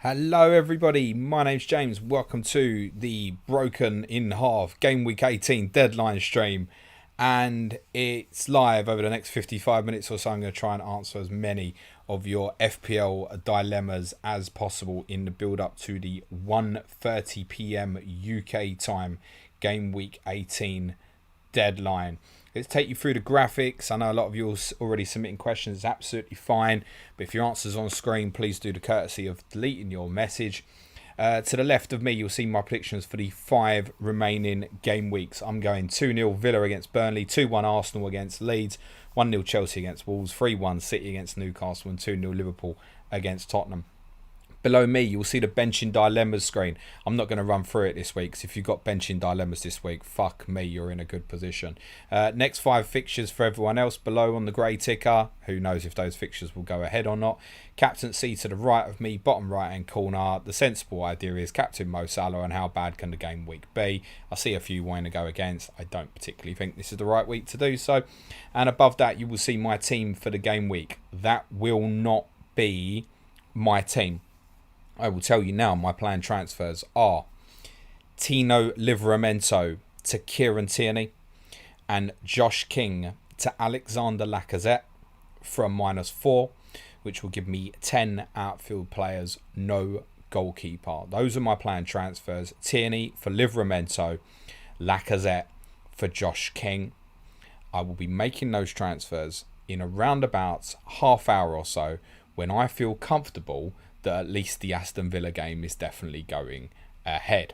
Hello everybody, my name's James. Welcome to the Broken in Half Gameweek 18 Deadline stream. And it's live over the next 55 minutes or so. I'm going to try and answer as many of your FPL dilemmas as possible in the build up to the 1:30 p.m. UK time Gameweek 18 Deadline. Let's take you through the graphics. I know a lot of you are already submitting questions. It's absolutely fine. But if your answer's on screen, please do the courtesy of deleting your message. To the left of me, you'll see my predictions for the 5 remaining game weeks. I'm going 2-0 Villa against Burnley, 2-1 Arsenal against Leeds, 1-0 Chelsea against Wolves, 3-1 City against Newcastle, and 2-0 Liverpool against Tottenham. Below me, you'll see the benching dilemmas screen. I'm not going to run through it this week, because if you've got benching dilemmas this week, fuck me, you're in a good position. Next 5 fixtures for everyone else below on the grey ticker. Who knows if those fixtures will go ahead or not. Captaincy to the right of me, bottom right-hand corner. The sensible idea is Captain Mo Salah, and how bad can the game week be? I see a few wanting to go against. I don't particularly think this is the right week to do so. And above that, you will see my team for the game week. That will not be my team. I will tell you now, my planned transfers are Tino Livramento to Kieran Tierney and Josh King to Alexander Lacazette from -4, which will give me 10 outfield players, no goalkeeper. Those are my planned transfers. Tierney for Livramento, Lacazette for Josh King. I will be making those transfers in around about half hour or so when I feel comfortable that at least the Aston Villa game is definitely going ahead.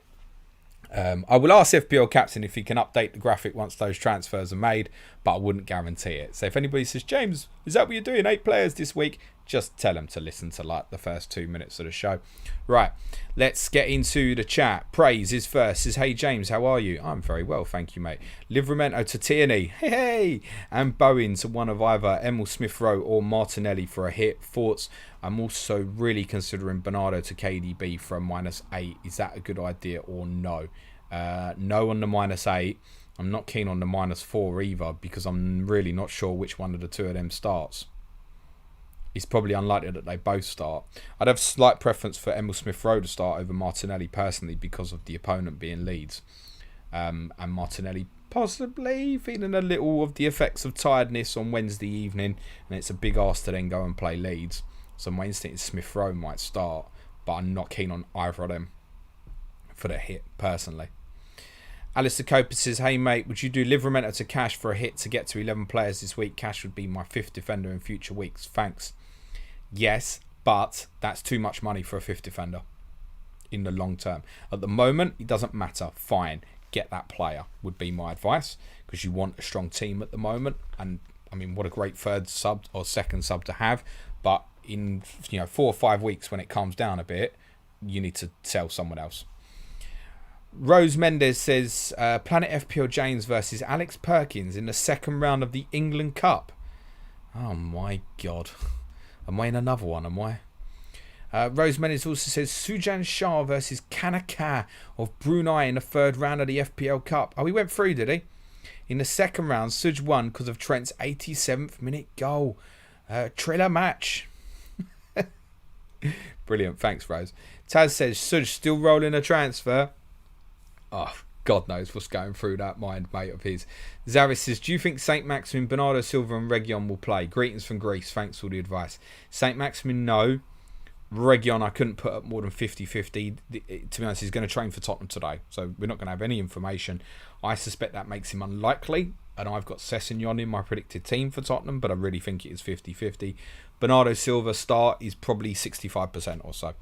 I will ask FPL Captain if he can update the graphic once those transfers are made, but I wouldn't guarantee it. So if anybody says, James, is that what you're doing? 8 players this week? Just tell them to listen to like the first 2 minutes of the show. Right, let's get into the chat. Praise is first. Says, hey James, how are you? I'm very well, thank you, mate. Livramento to Tierney, hey, and Bowen to one of either Emil Smith-Rowe or Martinelli for a hit. Thoughts? I'm also really considering Bernardo to KDB for a -8. Is that a good idea or no? No on the -8. I'm not keen on the -4 either, because I'm really not sure which one of the two of them starts. It's probably unlikely that they both start. I'd have slight preference for Emil Smith-Rowe to start over Martinelli personally, because of the opponent being Leeds. And Martinelli possibly feeling a little of the effects of tiredness on Wednesday evening, and it's a big ask to then go and play Leeds. So my instinct is Smith-Rowe might start, but I'm not keen on either of them for the hit personally. Alistair Coper says, hey mate, would you do Livramento to Cash for a hit to get to 11 players this week? Cash would be my 5th defender in future weeks. Thanks. Yes, but that's too much money for a 5th defender in the long term. At the moment, it doesn't matter. Fine, get that player would be my advice, because you want a strong team at the moment. And I mean, what a great third sub or second sub to have. But in 4 or 5 weeks, when it calms down a bit, you need to sell someone else. Rose Mendes says, Planet FPL James versus Alex Perkins in the second round of the England Cup. Oh my God. Am I in another one? Am I? Rose Mendes also says, Sujan Shah versus Kanaka of Brunei in the third round of the FPL Cup. Oh, he went through, did he? In the second round, Suj won because of Trent's 87th minute goal. Thriller match. Brilliant. Thanks, Rose. Taz says, Suj still rolling a transfer. Oh, God knows what's going through that mind, mate, of his. Zaris says, do you think St. Maximin, Bernardo Silva and Reguilon will play? Greetings from Greece. Thanks for all the advice. St. Maximin, no. Reguilon, I couldn't put up more than 50-50. To be honest, he's going to train for Tottenham today, so we're not going to have any information. I suspect that makes him unlikely, and I've got Sessegnon in my predicted team for Tottenham, but I really think it is 50-50. Bernardo Silva start is probably 65% or so.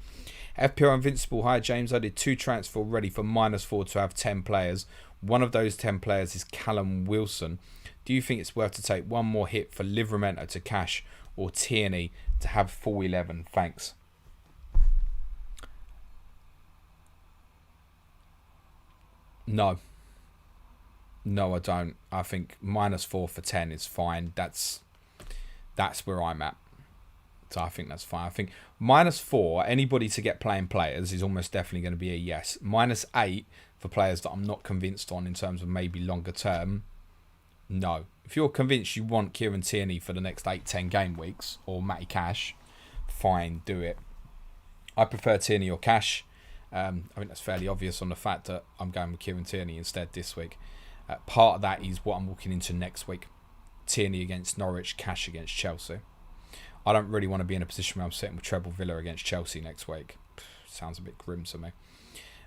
FPL Invincible, hi James, I did 2 transfer already for -4 to have 10 players. One of those 10 players is Callum Wilson. Do you think it's worth to take one more hit for Livramento to Cash or Tierney to have full 11? Thanks. No. No, I don't. I think -4 for 10 is fine. That's where I'm at. So I think that's fine. I think -4, anybody to get playing players is almost definitely going to be a yes. -8 for players that I'm not convinced on in terms of maybe longer term, no. If you're convinced you want Kieran Tierney for the next 8-10 game weeks, or Matty Cash, fine, do it. I prefer Tierney or Cash. I think that's fairly obvious on the fact that I'm going with Kieran Tierney instead this week. Part of that is what I'm walking into next week. Tierney against Norwich, Cash against Chelsea. I don't really want to be in a position where I'm sitting with treble Villa against Chelsea next week. Sounds a bit grim to me.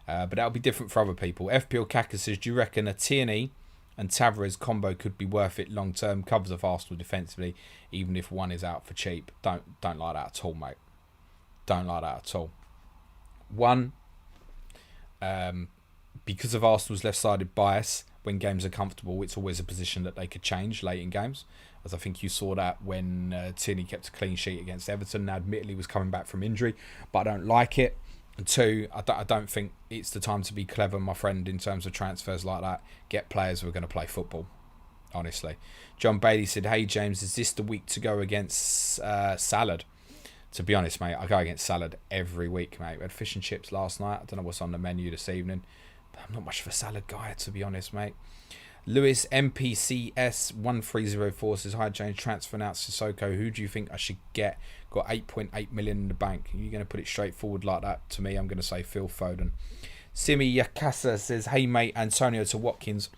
But that'll be different for other people. FPL Kaka says, do you reckon a Tierney and Tavares combo could be worth it long term? Covers of Arsenal defensively, even if one is out for cheap. Don't like that at all, mate. Don't like that at all. One, because of Arsenal's left-sided bias, when games are comfortable, it's always a position that they could change late in games. As I think you saw that when Tierney kept a clean sheet against Everton. Now, admittedly, was coming back from injury, but I don't like it. And two, I don't think it's the time to be clever, my friend, in terms of transfers like that. Get players who are going to play football, honestly. John Bailey said, hey, James, is this the week to go against Salad? To be honest, mate, I go against Salad every week, mate. We had fish and chips last night. I don't know what's on the menu this evening. But I'm not much of a salad guy, to be honest, mate. Lewis MPCS 1304 says, hi, James, transfer announced Sissoko. Who do you think I should get? Got 8.8 million in the bank. Are you going to put it straight forward like that to me? I'm going to say Phil Foden. Simi Yakasa says, hey, mate, Antonio to Watkins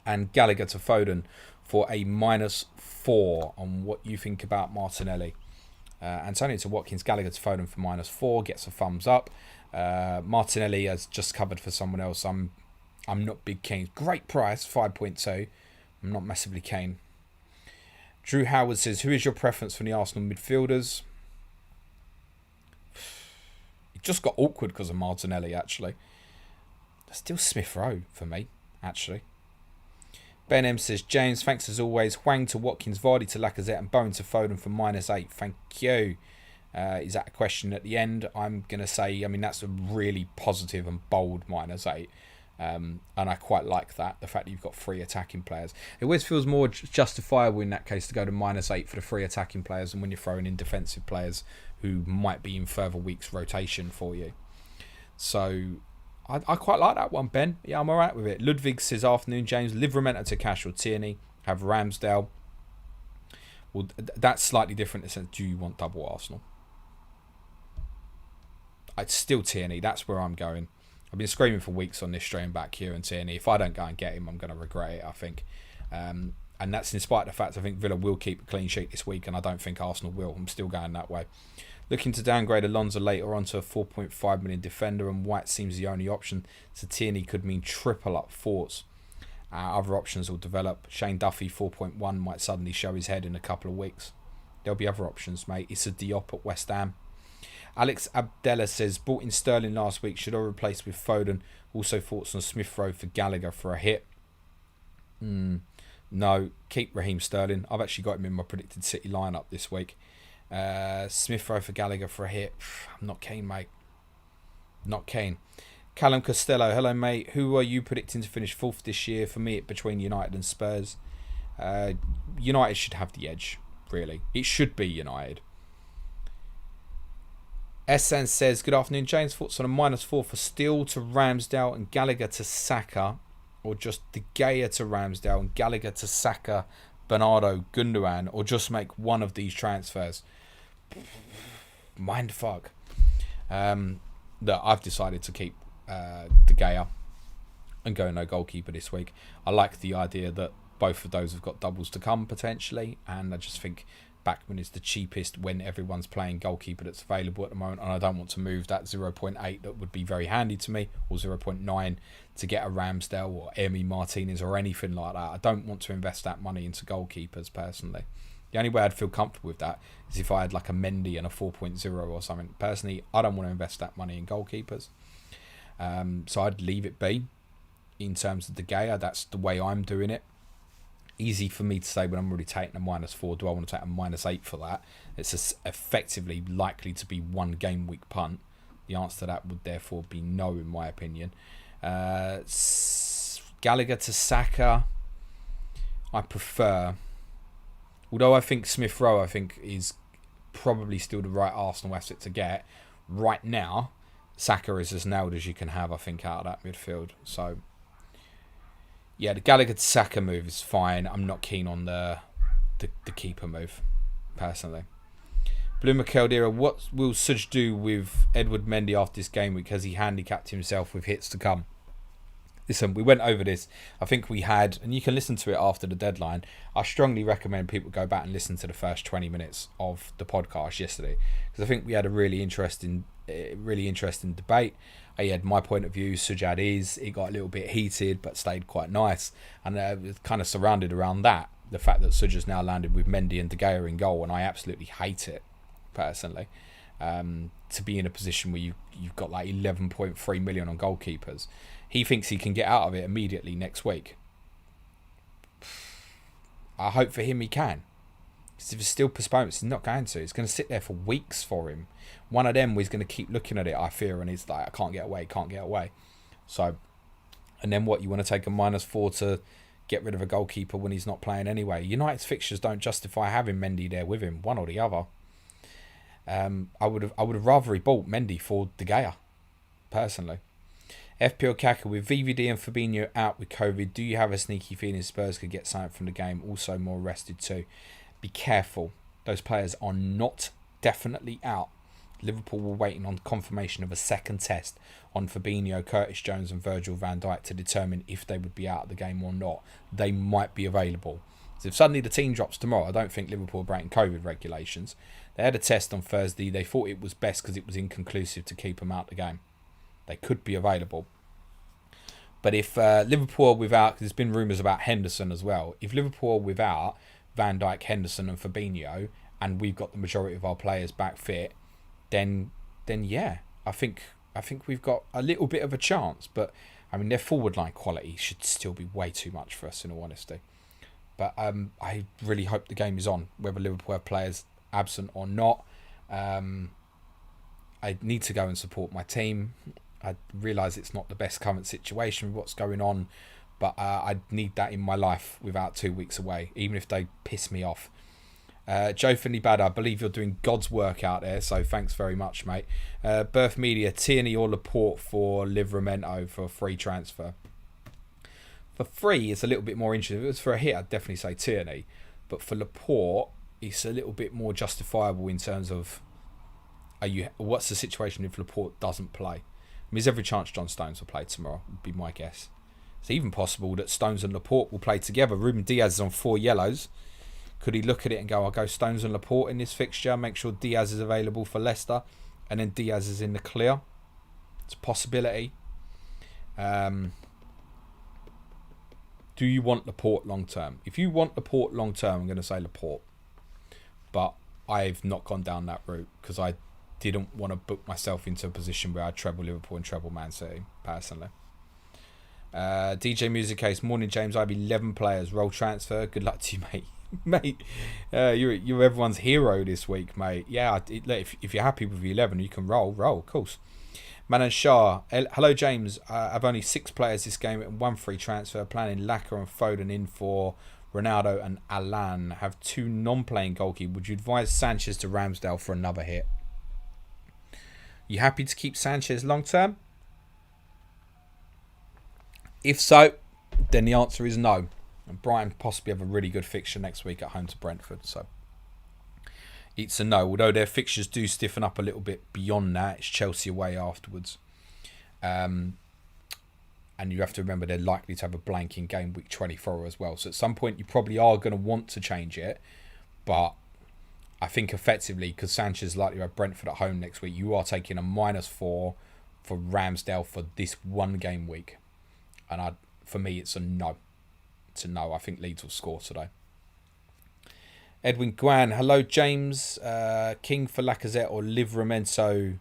and Gallagher to Foden for a -4 on what you think about Martinelli. Antonio to Watkins, Gallagher to Foden for -4, gets a thumbs up. Martinelli has just covered for someone else. I'm not big keen. Great price, 5.2. I'm not massively keen. Drew Howard says, who is your preference for the Arsenal midfielders? It just got awkward because of Martinelli, actually. Still Smith Rowe for me, actually. Ben M says, James, thanks as always. Hwang to Watkins, Vardy to Lacazette and Bowen to Foden for -8. Thank you. Is that a question at the end? I'm going to say, I mean, that's a really positive and bold -8. And I quite like that, the fact that you've got 3 attacking players. It always feels more justifiable in that case to go to -8 for the 3 attacking players than when you're throwing in defensive players who might be in further weeks rotation for you. So I quite like that one, Ben. Yeah, I'm alright with it. Ludwig says, afternoon, James. Livramento to Cash or Tierney. Have Ramsdale. Well, that's slightly different in the sense, do you want double Arsenal? It's still Tierney. That's where I'm going. I've been screaming for weeks on this stream back here and Tierney. If I don't go and get him, I'm going to regret it, I think. And that's in spite of the fact I think Villa will keep a clean sheet this week, and I don't think Arsenal will. I'm still going that way. Looking to downgrade Alonso later on to a 4.5 million defender, and White seems the only option. So Tierney could mean triple up thoughts. Other options will develop. Shane Duffy 4.1 might suddenly show his head in a couple of weeks. There'll be other options, mate. It's a Diop at West Ham. Alex Abdella says, bought in Sterling last week. Should I replace with Foden? Also thoughts on Smith Rowe for Gallagher for a hit? No, keep Raheem Sterling. I've actually got him in my predicted City lineup this week. Smith Rowe for Gallagher for a hit. I'm not keen, mate. Not keen. Callum Costello, hello, mate. Who are you predicting to finish 4th this year? For me, between United and Spurs. United should have the edge, really. It should be United. SN says, good afternoon, James. Thoughts on a -4 for Steele to Ramsdale and Gallagher to Saka, or just De Gea to Ramsdale and Gallagher to Saka, Bernardo, Gundogan, or just make one of these transfers? Mindfuck. Look, I've decided to keep De Gea and go no goalkeeper this week. I like the idea that both of those have got doubles to come potentially, and I just think Backman is the cheapest when everyone's playing goalkeeper that's available at the moment, and I don't want to move that 0.8 that would be very handy to me, or 0.9 to get a Ramsdale or Emi Martinez or anything like that. I don't want to invest that money into goalkeepers personally. The only way I'd feel comfortable with that is if I had like a Mendy and a 4.0 or something. Personally, I don't want to invest that money in goalkeepers. So I'd leave it be in terms of De Gea. That's the way I'm doing it. Easy for me to say when I'm already taking a -4. Do I want to take a -8 for that? It's effectively likely to be one game week punt. The answer to that would therefore be no, in my opinion. Gallagher to Saka, I prefer. Although I think Smith Rowe, is probably still the right Arsenal asset to get. Right now, Saka is as nailed as you can have, I think, out of that midfield. So, yeah, the Gallagher to Saka move is fine. I'm not keen on the keeper move, personally. Bloomer Caldera, what will Suj do with Edward Mendy after this game week? Has he handicapped himself with hits to come? Listen, we went over this. I think we had, and you can listen to it after the deadline. I strongly recommend people go back and listen to the first 20 minutes of the podcast yesterday, because I think we had a really interesting debate. I had my point of view, Suj had his. It got a little bit heated, but stayed quite nice, and it was kind of surrounded around that. The fact that Suj has now landed with Mendy and De Gea in goal, and I absolutely hate it personally. To be in a position where you've got like 11.3 million on goalkeepers. He thinks he can get out of it immediately next week. I hope for him he can. Because if it's still postponed, he's not going to. It's going to sit there for weeks for him. One of them is going to keep looking at it, I fear, and he's like, I can't get away. So, and then what? You want to take a -4 to get rid of a goalkeeper when he's not playing anyway? United's fixtures don't justify having Mendy there with him, one or the other. I would have rather he bought Mendy for De Gea, personally. FPL Kaka, with VVD and Fabinho out with COVID, do you have a sneaky feeling Spurs could get something from the game? Also more rested too. Be careful. Those players are not definitely out. Liverpool were waiting on confirmation of a second test on Fabinho, Curtis Jones and Virgil van Dijk to determine if they would be out of the game or not. They might be available. So if suddenly the team drops tomorrow, I don't think Liverpool are breaking COVID regulations. They had a test on Thursday. They thought it was best because it was inconclusive to keep them out of the game. They could be available. But if Liverpool are without, there's been rumours about Henderson as well. If Liverpool are without Van Dijk, Henderson and Fabinho, and we've got the majority of our players back fit, then yeah, I think we've got a little bit of a chance. But I mean, their forward line quality should still be way too much for us, in all honesty. But I really hope the game is on, whether Liverpool have players absent or not. I need to go and support my team. I realise it's not the best current situation with what's going on, but I need that in my life without 2 weeks away, even if they piss me off. Joe Finley Bad, I believe you're doing God's work out there, so thanks very much, mate. Birth Media, Tierney or Laporte for Livramento for a free transfer. For free, it's a little bit more interesting. If it was for a hit, I'd definitely say Tierney. But for Laporte, it's a little bit more justifiable in terms of what's the situation if Laporte doesn't play? I mean, there's every chance John Stones will play tomorrow, would be my guess. It's even possible that Stones and Laporte will play together. Ruben Diaz is on 4 yellows. Could he look at it and go, I'll go Stones and Laporte in this fixture, make sure Diaz is available for Leicester, and then Diaz is in the clear? It's a possibility. Do you want Laporte long term? If you want Laporte long term, I'm going to say Laporte. But I've not gone down that route because I didn't want to book myself into a position where I'd treble Liverpool and treble Man City, personally. DJ Music Case, morning James, I have 11 players, roll transfer, good luck to you, mate. Mate, you're everyone's hero this week, mate. Yeah, if you're happy with 11, you can roll, of course. Manan Shah, hello James, I've only 6 players this game and 1 free transfer, planning Laka and Foden in for Ronaldo and Alan. Have 2 non-playing goalkeepers. Would you advise Sanchez to Ramsdale for another hit? You happy to keep Sanchez long term? If so, then the answer is no. And Brighton possibly have a really good fixture next week at home to Brentford. So it's a no. Although their fixtures do stiffen up a little bit beyond that. It's Chelsea away afterwards. And you have to remember they're likely to have a blank in game week 24 as well. So at some point you probably are going to want to change it. But I think effectively, because Sanchez is likely to have Brentford at home next week, you are taking a -4 for Ramsdale for this one game week. And for me, it's a no. It's a no. I think Leeds will score today. Edwin Guan, hello James. King for Lacazette or Livramento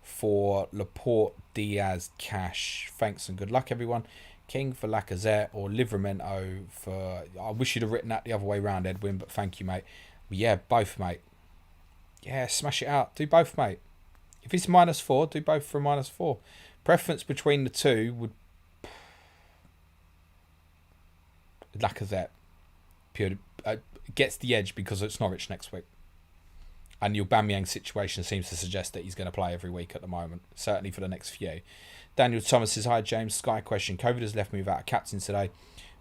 for Laporte, Diaz, Cash. Thanks and good luck, everyone. King for Lacazette or Livramento for... I wish you'd have written that the other way round, Edwin, but thank you, mate. Yeah, both, mate. Yeah, smash it out. Do both, mate. If it's -4, do both for a -4. Preference between the two would... Lacazette. Pure, gets the edge because it's Norwich next week. And the Aubameyang situation seems to suggest that he's going to play every week at the moment. Certainly for the next few. Daniel Thomas says, hi James, Sky question. COVID has left me without a captain today.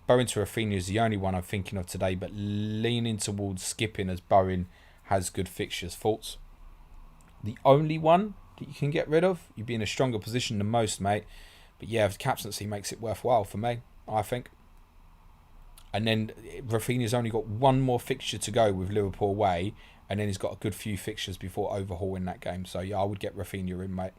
Bowen to Rafinha is the only one I'm thinking of today, but leaning towards skipping as Bowen has good fixtures. Thoughts? The only one that you can get rid of, you'd be in a stronger position than most, mate. But yeah, the captaincy makes it worthwhile for me, I think. And then Rafinha's only got one more fixture to go with Liverpool away, and then he's got a good few fixtures before overhauling that game. So yeah, I would get Rafinha in, mate.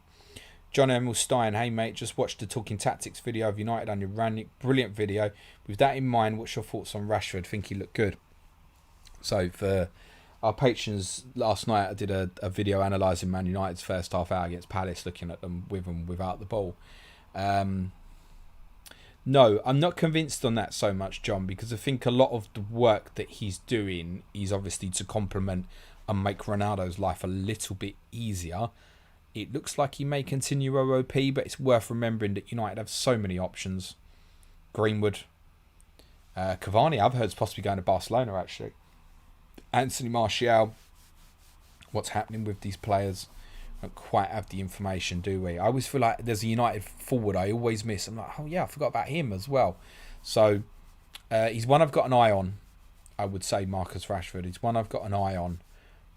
John Emil Stein, hey mate, just watched the Talking Tactics video of United under Ranić. Brilliant video. With that in mind, what's your thoughts on Rashford? Think he looked good? So for our patrons, last night I did a video analysing Man United's first half out against Palace, looking at them with and without the ball. No, I'm not convinced on that so much, John, because I think a lot of the work that he's doing is obviously to complement and make Ronaldo's life a little bit easier. It looks like he may continue OOP, but it's worth remembering that United have so many options. Greenwood, Cavani, I've heard is possibly going to Barcelona, actually. Anthony Martial. What's happening with these players? We don't quite have the information, do we? I always feel like there's a United forward I always miss. I'm like, oh yeah, I forgot about him as well. So he's one I've got an eye on, I would say, Marcus Rashford. He's one I've got an eye on,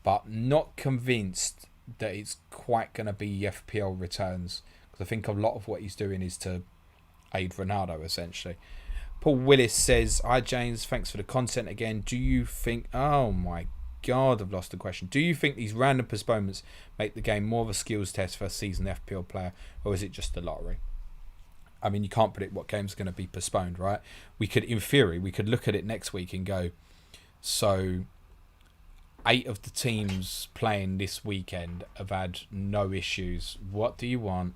but not convinced that it's quite going to be FPL returns, because I think a lot of what he's doing is to aid Ronaldo, essentially. Paul Willis says, hi James, thanks for the content again. Do you think... Oh my God, I've lost the question. Do you think these random postponements make the game more of a skills test for a seasoned FPL player, or is it just a lottery? I mean, you can't predict what game's going to be postponed, right? We could, in theory, we could look at it next week and go, so 8 of the teams playing this weekend have had no issues. What do you want?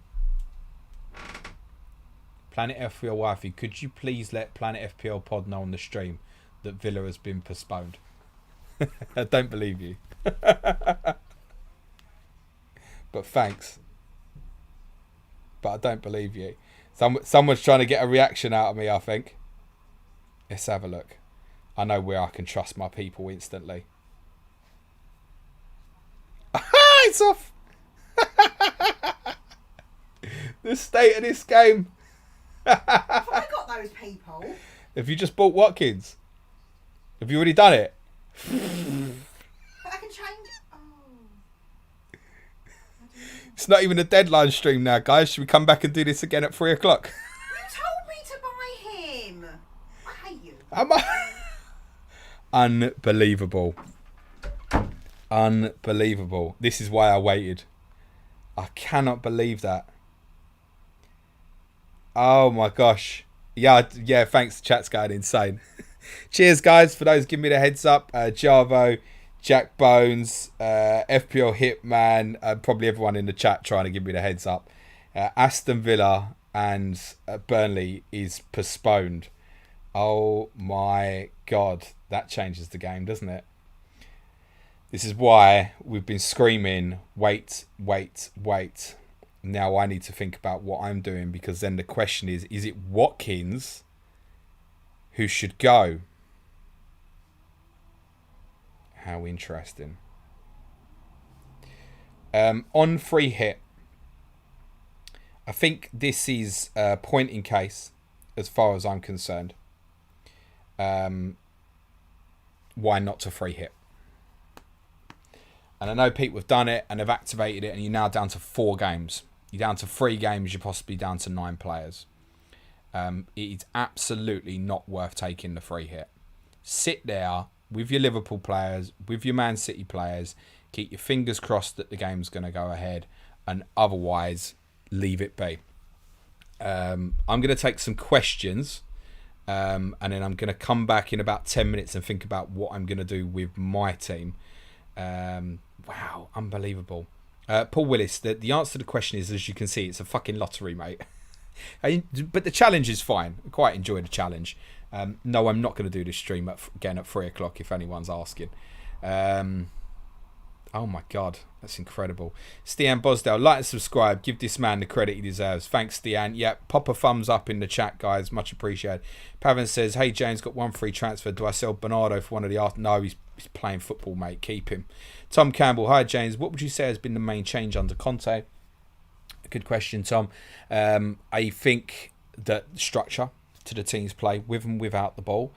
Planet FPL Wifey, could you please let Planet FPL Pod know on the stream that Villa has been postponed? I don't believe you. But thanks. But I don't believe you. Someone's trying to get a reaction out of me, I think. Let's have a look. I know where I can trust my people instantly. It's off. The state of this game. Have I got those people? Have you just bought Watkins? Have you already done it? But I can change. Oh. It's not even a deadline stream now, guys. Should we come back and do this again at 3 o'clock? You told me to buy him. I hate you. Am I? Unbelievable. Unbelievable. This is why I waited. I cannot believe that. Oh my gosh. Yeah, thanks. Chat's going insane. Cheers, guys, for those giving me the heads up. Javo, Jack Bones, FPL Hitman, probably everyone in the chat trying to give me the heads up. Aston Villa and Burnley is postponed. Oh my God. That changes the game, doesn't it? This is why we've been screaming, wait. Now I need to think about what I'm doing, because then the question is it Watkins who should go? How interesting. On free hit, I think this is a point in case as far as I'm concerned. Why not to free hit? And I know people have done it and have activated it, and you're now down to 4 games. You're down to 3 games, you're possibly down to 9 players. It is absolutely not worth taking the free hit. Sit there with your Liverpool players, with your Man City players, keep your fingers crossed that the game's going to go ahead, and otherwise leave it be. I'm going to take some questions, and then I'm going to come back in about 10 minutes and think about what I'm going to do with my team. Wow, unbelievable. Paul Willis, the answer to the question is, as you can see, it's a fucking lottery, mate. But the challenge is fine. I quite enjoy the challenge. No, I'm not going to do this stream again at 3 o'clock if anyone's asking. Oh my God, that's incredible. Stian Bosdale, like and subscribe. Give this man the credit he deserves. Thanks, Stian. Yeah, pop a thumbs up in the chat, guys. Much appreciated. Pavan says, hey, James, got 1 free transfer. Do I sell Bernardo for one of the... No, he's playing football, mate. Keep him. Tom Campbell, hi, James. What would you say has been the main change under Conte? Good question, Tom. I think that structure to the team's play, with and without the ball.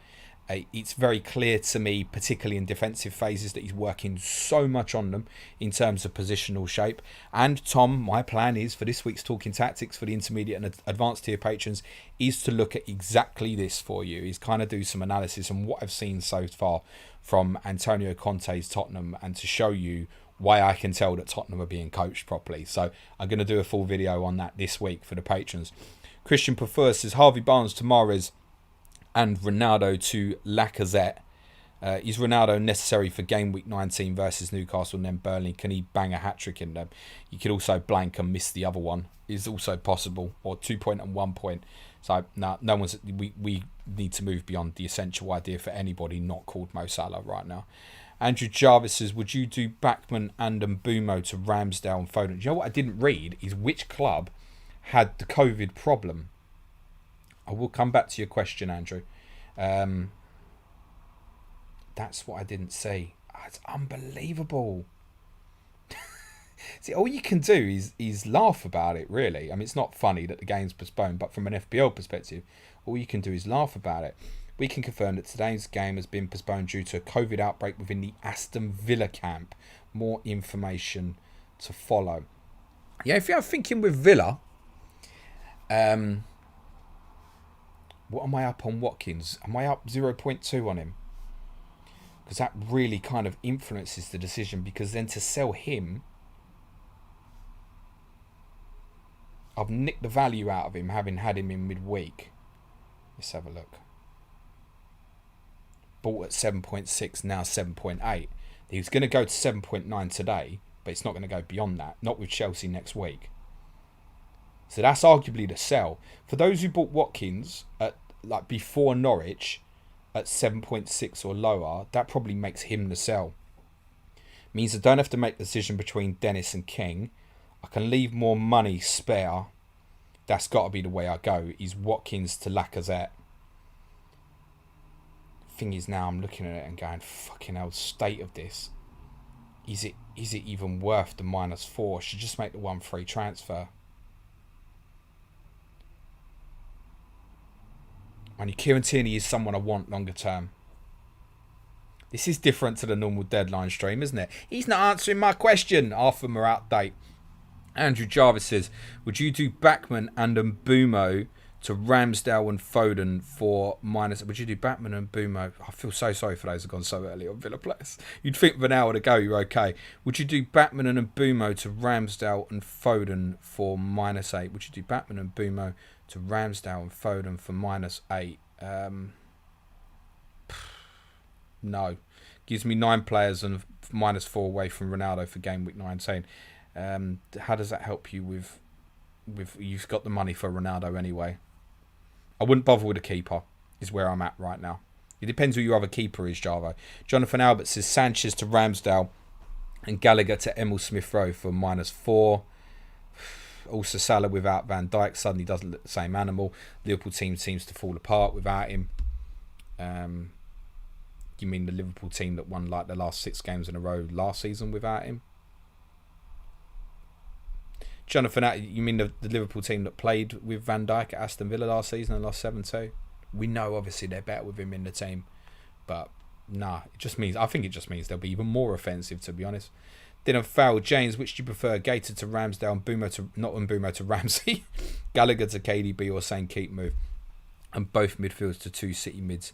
It's very clear to me, particularly in defensive phases, that he's working so much on them in terms of positional shape. And Tom, my plan is for this week's Talking Tactics for the intermediate and advanced tier patrons is to look at exactly this for you. Is kind of do some analysis on what I've seen so far from Antonio Conte's Tottenham and to show you why I can tell that Tottenham are being coached properly. So I'm going to do a full video on that this week for the patrons. Christian Prefer says Harvey Barnes to Mahrez and Ronaldo to Lacazette. Is Ronaldo necessary for game week 19 versus Newcastle and then Burnley? Can he bang a hat-trick in them? You could also blank and miss the other one. Is also possible. Or 2 point and 1 point. So no one's. We need to move beyond the essential idea for anybody not called Mo Salah right now. Andrew Jarvis says, would you do Bachmann and Mbumo to Ramsdale and Foden? Do you know what I didn't read is which club had the COVID problem. I will come back to your question, Andrew. That's what I didn't see. Oh, it's unbelievable. See, all you can do is laugh about it, really. I mean, it's not funny that the game's postponed, but from an FPL perspective, all you can do is laugh about it. We can confirm that today's game has been postponed due to a COVID outbreak within the Aston Villa camp. More information to follow. Yeah, if you're thinking with Villa, what am I up on Watkins? Am I up 0.2 on him? Because that really kind of influences the decision, because then to sell him, I've nicked the value out of him having had him in midweek. Let's have a look. Bought at 7.6, now 7.8. He was going to go to 7.9 today, but it's not going to go beyond that. Not with Chelsea next week. So that's arguably the sell. For those who bought Watkins at like before Norwich at 7.6 or lower, that probably makes him the sell. Means I don't have to make the decision between Dennis and King. I can leave more money spare. That's got to be the way I go. Is Watkins to Lacazette. Thing is, now I'm looking at it and going, fucking hell, state of this. Is it even worth the -4? Should just make the 1 free transfer. And Kieran Tierney is someone I want longer term. This is different to the normal deadline stream, isn't it? He's not answering my question. Half of them are out of date. Andrew Jarvis says, would you do Bachmann and Mbumo to Ramsdale and Foden for minus? Would you do Bachmann and Mbumo? I feel so sorry for those who've gone so early on Villa players. You'd think for an hour to go, you're okay. Would you do Bachmann and Mbumo to Ramsdale and Foden for -8? Would you do Bachmann and Mbumo to Ramsdale and Foden for -8? No. Gives me 9 players and -4 away from Ronaldo for game week 19. How does that help you with you've got the money for Ronaldo anyway? I wouldn't bother with a keeper, is where I'm at right now. It depends who your other keeper is, Javo. Jonathan Albert says Sanchez to Ramsdale and Gallagher to Emil Smith-Rowe for -4. Also Salah without Van Dijk suddenly doesn't look the same animal. Liverpool team seems to fall apart without him. You mean the Liverpool team that won like the last 6 games in a row last season without him? Jonathan, you mean the Liverpool team that played with Van Dijk at Aston Villa last season and lost 7-2? We know obviously they're better with him in the team, but nah, I think it just means they'll be even more offensive, to be honest. Didn't fail. James, which do you prefer? Gator to Ramsdale and Mbumo to Ramsey, Gallagher to KDB, or same keep move? And both midfields to 2 City mids,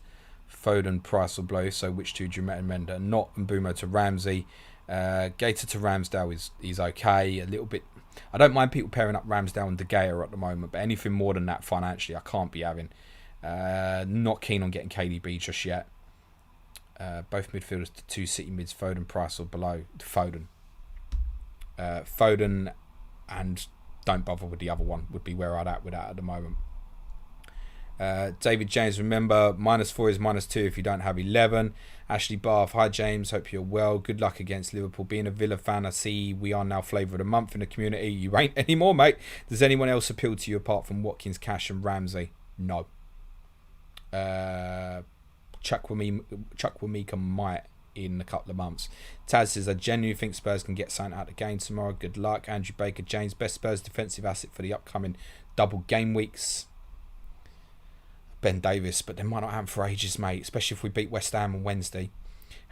Foden, Price or Blow. So which two do you recommend? Not Mbumo to Ramsey. Gator to Ramsdale is okay. A little bit. I don't mind people pairing up Ramsdale and De Gea at the moment, but anything more than that financially, I can't be having. Not keen on getting KDB just yet. Both midfielders to 2 City mids, Foden, Price or below. Foden. Foden, and don't bother with the other one, would be where I'd at with that at the moment. David James, remember -4 is -2 if you don't have 11. Ashley Bath, hi James, hope you're well. Good luck against Liverpool. Being a Villa fan, I see we are now flavour of the month in the community. You ain't anymore, mate. Does anyone else appeal to you apart from Watkins, Cash and Ramsey? No. Chukwuemeka might in a couple of months. Taz says, I genuinely think Spurs can get something out of the game tomorrow. Good luck. Andrew Baker, James, best Spurs defensive asset for the upcoming double game weeks. Ben Davis, but they might not happen for ages, mate, especially if we beat West Ham on Wednesday.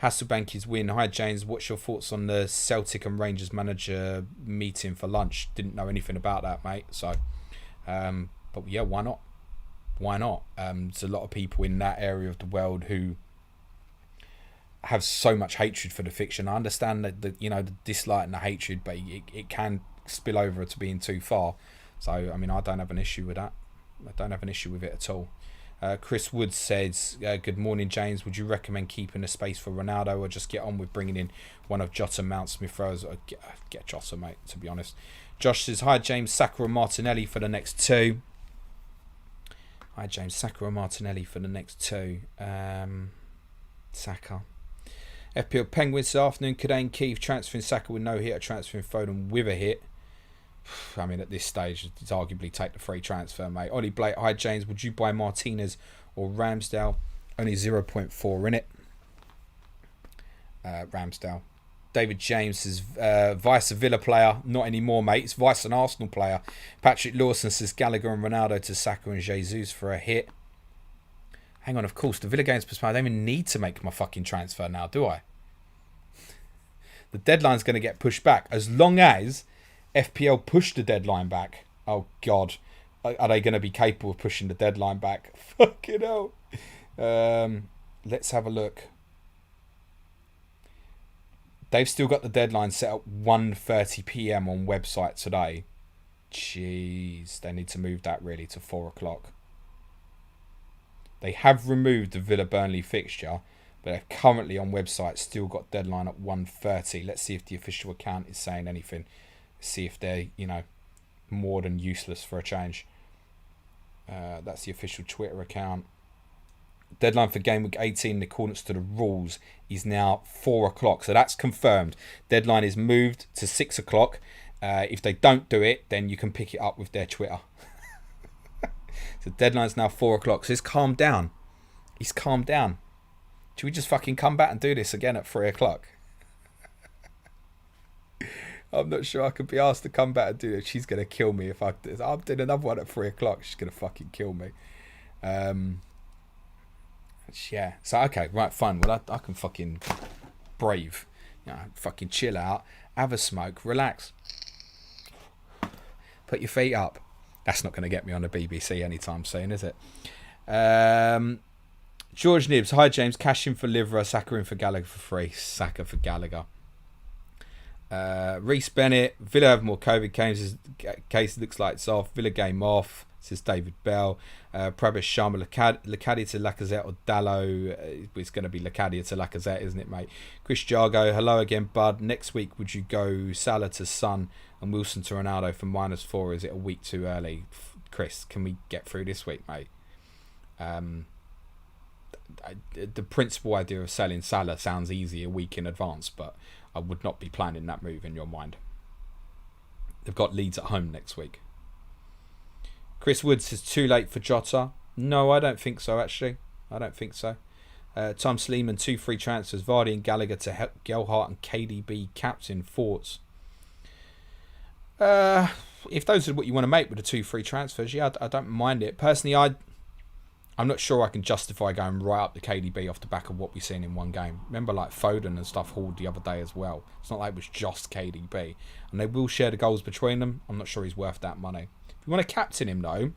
Hasselbank win. Hi, James. What's your thoughts on the Celtic and Rangers manager meeting for lunch? Didn't know anything about that, mate. So, but yeah, why not? Why not? There's a lot of people in that area of the world who have so much hatred for the fiction. I understand that the dislike and the hatred, but it can spill over to being too far. So, I mean, I don't have an issue with that. I don't have an issue with it at all. Chris Wood says, good morning, James. Would you recommend keeping a space for Ronaldo or just get on with bringing in one of Jota, Mount, Smith Rose? Get Jota, mate, to be honest. Josh says, hi, James. Saka or Martinelli for the next two. Hi, James. Saka or Martinelli for the next two. Saka. FPL Penguins this afternoon. Kadane Keith transferring Saka with no hit or transferring Foden with a hit. I mean, at this stage, it's arguably take the free transfer, mate. Ollie Blake, hi James, would you buy Martinez or Ramsdale? Only 0.4 in it. Ramsdale. David James says, Vice a Villa player. Not anymore, mate. It's Vice an Arsenal player. Patrick Lawson says, Gallagher and Ronaldo to Saka and Jesus for a hit. Hang on, of course, the Villa game's postponed. I don't even need to make my fucking transfer now, do I? The deadline's going to get pushed back. As long as FPL push the deadline back. Oh, God. Are they going to be capable of pushing the deadline back? Fucking hell. Let's have a look. They've still got the deadline set at 1:30 p.m. on website today. Jeez. They need to move that really to 4 o'clock. They have removed the Villa-Burnley fixture, but they're currently on website still got deadline at 1:30. Let's see if the official account is saying anything. See if they're, more than useless for a change. That's the official Twitter account. Deadline for Gameweek 18 in accordance to the rules is now 4 o'clock. So that's confirmed. Deadline is moved to 6 o'clock. If they don't do it, then you can pick it up with their Twitter. So deadline's now 4 o'clock. So it's calmed down. It's calmed down. Should we just fucking come back and do this again at 3 o'clock? I'm not sure I could be asked to come back and do it. She's going to kill me if I'm doing another one at 3 o'clock. She's going to fucking kill me. Yeah. So, okay. Right, fine. Well, I can fucking brave. Fucking chill out. Have a smoke. Relax. Put your feet up. That's not going to get me on the BBC anytime soon, is it? George Nibbs. Hi, James. Cash in for Livra. Saka in for Gallagher for free. Saka for Gallagher. Reece Bennett, Villa have more COVID cases. Case looks like it's off. Villa game off, says David Bell. Prabesh Sharma, Lacadia to Lacazette or Dallo. It's going to be Lacadia to Lacazette, isn't it, mate? Chris Jargo, hello again, bud. Next week, would you go Salah to Son and Wilson to Ronaldo for -4? Is it a week too early? Chris, can we get through this week, mate? The principal idea of selling Salah sounds easy a week in advance, but I would not be planning that move in your mind. They've got Leeds at home next week. Chris Wood says, too late for Jota. No, I don't think so, actually. I don't think so. Tom Sleeman, 2 free transfers. Vardy and Gallagher to Gelhardt and KDB captain. Thoughts? If those are what you want to make with the 2 free transfers, yeah, I don't mind it. Personally, I'm not sure I can justify going right up the KDB off the back of what we've seen in one game. Remember, like Foden and stuff hauled the other day as well. It's not like it was just KDB. And they will share the goals between them. I'm not sure he's worth that money. If you want to captain him, though,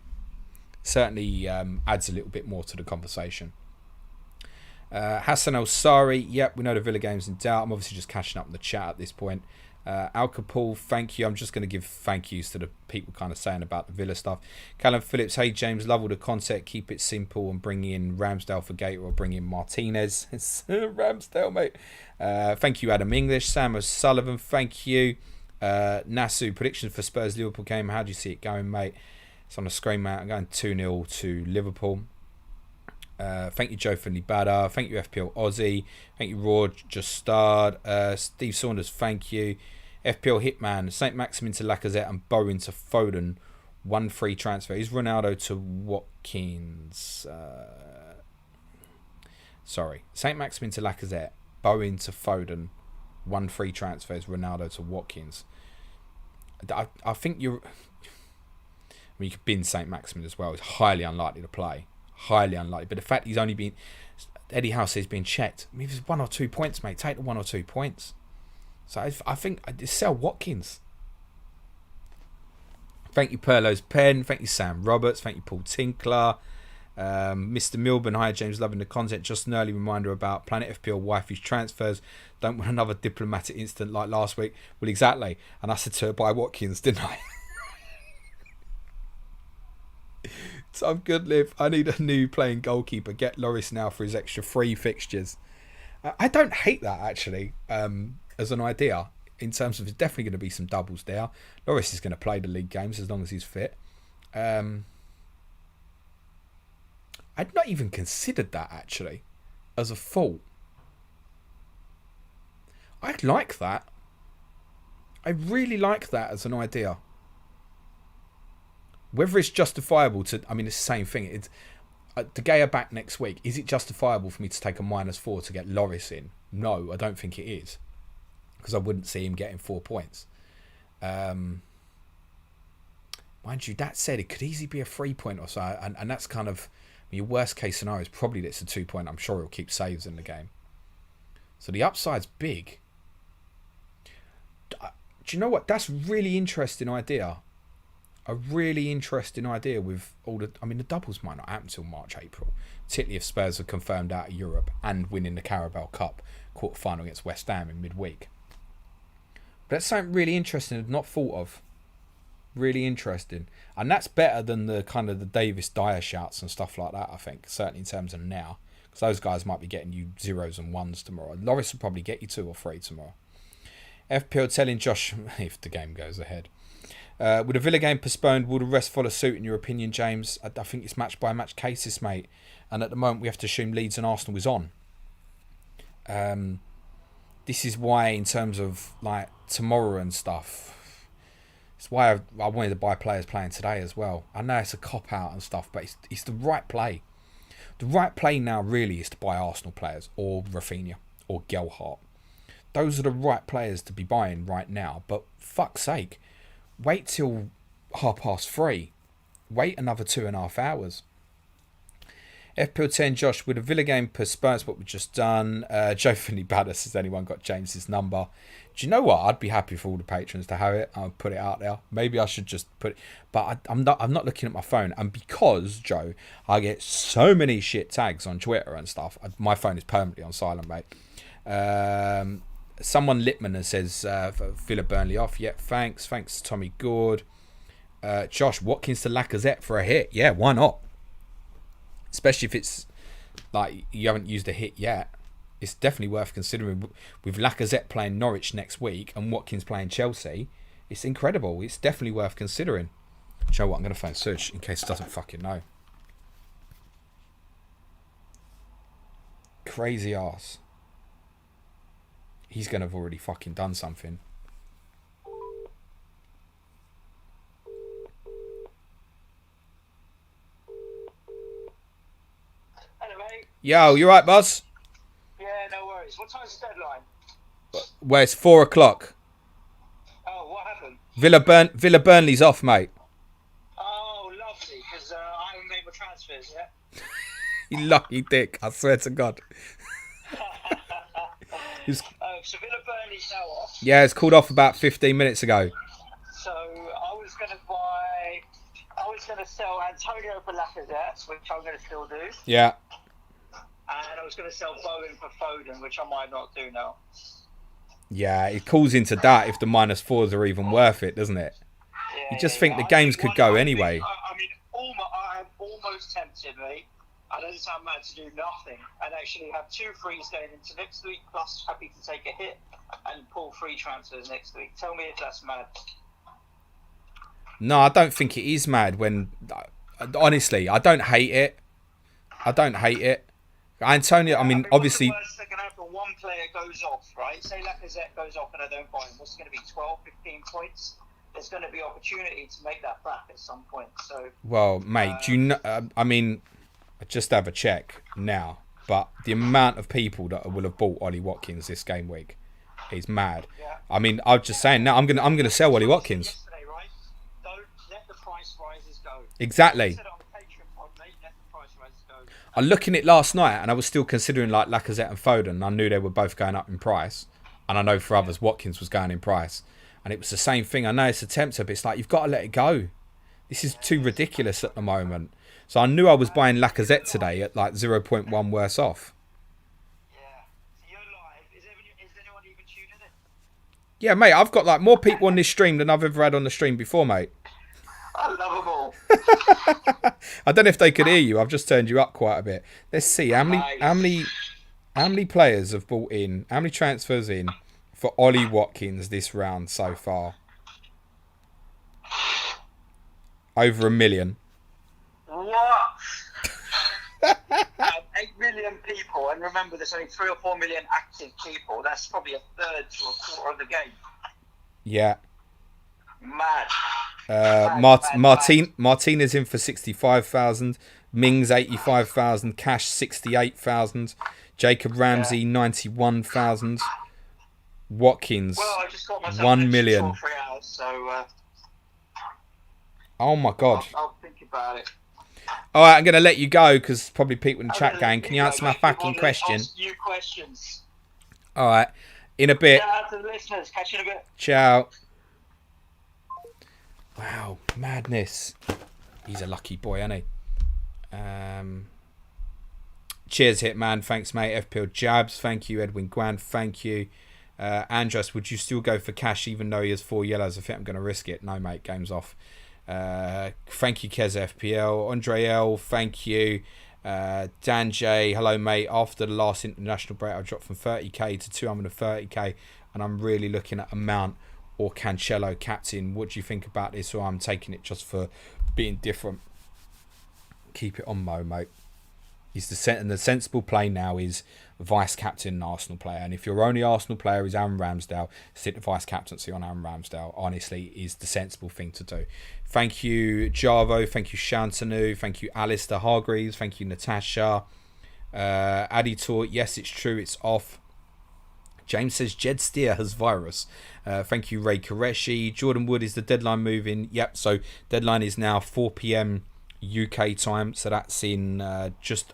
certainly adds a little bit more to the conversation. Hassan El-Sari, yep, we know the Villa game's in doubt. I'm obviously just catching up in the chat at this point. Al Capul, thank you. I'm just going to give thank yous to the people kind of saying about the Villa stuff. Callum Phillips, hey James, love all the concept. Keep it simple and bring in Ramsdale for Gator or bring in Martinez. It's Ramsdale, mate. Thank you, Adam English. Sam O'Sullivan, thank you. Nasu, predictions for Spurs Liverpool game. How do you see it going, mate? It's on the screen, mate. I'm going 2-0 to Liverpool. Thank you, Joe Finley Badder. Thank you, FPL Aussie. Thank you, Raw Just Starred. Steve Saunders, thank you. FPL Hitman, St. Maximin to Lacazette and Bowen to Foden. 1 free transfer. Is Ronaldo to Watkins? Sorry. St. Maximin to Lacazette. Bowen to Foden. 1 free transfer is Ronaldo to Watkins. I think you're... I mean, you could bin St. Maximin as well. It's highly unlikely to play. highly unlikely. But the fact he's only been... Eddie Howe says he's been checked. I mean, if it's 1 or 2 points, mate, take the 1 or 2 points. So I think sell Watkins. Thank you, Perlo's Pen. Thank you, Sam Roberts. Thank you, Paul Tinkler. Mr. Milburn. Hi, James. Loving the content. Just an early reminder about Planet FPL wifey's transfers. Don't want another diplomatic incident like last week. Well, exactly. And I said to her, buy Watkins, didn't I? So I'm good, Liv. I need a new playing goalkeeper. Get Loris now for his extra 3 fixtures. I don't hate that, actually, as an idea. In terms of, there's definitely going to be some doubles there. Loris is going to play the league games as long as he's fit. I'd not even considered that, actually, as a thought. I'd like that. I really like that as an idea. Whether it's justifiable to... I mean, it's the same thing. It's De Gea back next week. Is it justifiable for me to take a -4 to get Loris in? No, I don't think it is. Because I wouldn't see him getting 4 points. Mind you, that said, it could easily be a 3 point or so. And that's kind of... your worst case scenario is probably that it's a 2 point. I'm sure he'll keep saves in the game. So the upside's big. Do you know what? That's a really interesting idea. A really interesting idea with all the... I mean, the doubles might not happen until March, April. Particularly if Spurs are confirmed out of Europe and winning the Carabao Cup quarter-final against West Ham in midweek. But that's something really interesting I've not thought of. Really interesting. And that's better than the kind of the Davis Dyer shouts and stuff like that, I think. Certainly in terms of now. Because those guys might be getting you 0s and 1s tomorrow. Loris will probably get you 2 or 3 tomorrow. FPL telling Josh, if the game goes ahead. With a Villa game postponed, will the rest follow suit in your opinion, James? I think it's match by match cases, mate. And at the moment we have to assume Leeds and Arsenal is on. This is why, in terms of like tomorrow and stuff, it's why I wanted to buy players playing today as well. I know it's a cop out and stuff, but it's the right play. The right play now really is to buy Arsenal players or Rafinha or Gelhardt. Those are the right players to be buying right now. But fuck's sake, wait till 3:30. Wait another 2.5 hours. FPL 10, Josh, with a Villa game postponed, what we've just done. Joe Finley Badders, has anyone got James's number? Do you know what? I'd be happy for all the patrons to have it. I'll put it out there. Maybe I should just put it. But I'm not looking at my phone. And because, Joe, I get so many shit tags on Twitter and stuff. My phone is permanently on silent, mate. Someone Littman says Villa Burnley off. Yeah, thanks. Thanks, Tommy Gord. Josh, Watkins to Lacazette for a hit. Yeah, why not? Especially if it's like you haven't used a hit yet. It's definitely worth considering. With Lacazette playing Norwich next week and Watkins playing Chelsea, it's incredible. It's definitely worth considering. Do you know what? I'm going to phone Suj in case he doesn't fucking know. Crazy ass. He's going to have already fucking done something. Hello, mate. Yo, you right, boss? Yeah, no worries. What time's the deadline? Well, it's 4 o'clock. Oh, what happened? Villa Burnley's off, mate. Oh, lovely, because I haven't made my transfers yet. You lucky dick, I swear to God. So Villa Burnley's now off. Yeah, it's called off about 15 minutes ago. So I was going to sell Antonio for Lacazette, which I'm going to still do. Yeah. And I was going to sell Bowen for Foden, which I might not do now. Yeah, it calls into that if the -4s are even worth it, doesn't it? Yeah, You just think the games could go anyway. I'm almost tempted, mate. I don't sound mad to do nothing and actually have 2 frees going into next week, plus happy to take a hit and pull free transfers next week. Tell me if that's mad. No, I don't think it is mad when... Honestly, I don't hate it. Antonio, I mean, obviously... What's the worst that can happen? One player goes off, right? Say Lacazette goes off and I don't buy him. What's going to be 12, 15 points? There's going to be opportunity to make that back at some point. So, well, mate, do you know... I mean... I just have a check now, but the amount of people that will have bought Ollie Watkins this game week is mad. yeah. I mean, I'm just saying now. I'm gonna sell Ollie Watkins. Yesterday, right? Don't let the price rises go. Exactly. I said on the Patreon pod, mate, let the price rises go. I looked in it last night and I was still considering like Lacazette and Foden. I knew they were both going up in price. And I know for others, Watkins was going in price. And it was the same thing. I know it's a tempter, but it's like, you've got to let it go. This is too ridiculous at the moment. So I knew I was buying Lacazette today at like 0.1 worse off. Yeah. So you're live. Is anyone even tuning in? Yeah, mate, I've got like more people on this stream than I've ever had on the stream before, mate. I love them all. I don't know if they could hear you. I've just turned you up quite a bit. Let's see how many players have bought in, how many transfers in for Ollie Watkins this round so far. Over 1 million. What? 8 million people, and remember there's only 3 or 4 million active people. That's probably a third to a quarter of the game. Yeah. Mad. Martin is in for 65,000. Mings 85,000. Cash 68,000. Jacob Ramsey 91,000. Watkins Well, I just got myself 1 million. 2 or 3 hours, so Oh my god. I'll think about it. Alright, I'm going to let you go because probably people in the chat going, can you answer my fucking question? Ask you questions. Alright, in a bit. Shout out to the listeners. Catch you in a bit. Ciao. Wow, madness. He's a lucky boy, isn't he? Cheers, Hitman. Thanks, mate. FPL Jabs. Thank you, Edwin Guan. Thank you. Andros, would you still go for cash even though he has 4 yellows? I think I'm going to risk it. No, mate. Game's off. Thank you, Kez FPL. Andre L. Thank you. Dan J. Hello, mate. After the last international break, I dropped from 30k to 230k, and I'm really looking at Mount or Cancelo captain. What do you think about this? Or I'm taking it just for being different. Keep it on Mo, mate. He's the sensible play now is vice captain and Arsenal player. And if your only Arsenal player is Aaron Ramsdale, sit the vice captaincy on Aaron Ramsdale. Honestly, is the sensible thing to do. Thank you, Jarvo. Thank you, Shantanu. Thank you, Alistair Hargreaves. Thank you, Natasha. Aditor, yes, it's true. It's off. James says Jed Steer has virus. Thank you, Ray Qureshi. Jordan Wood, is the deadline moving? Yep, so deadline is now 4 p.m. UK time. So that's in just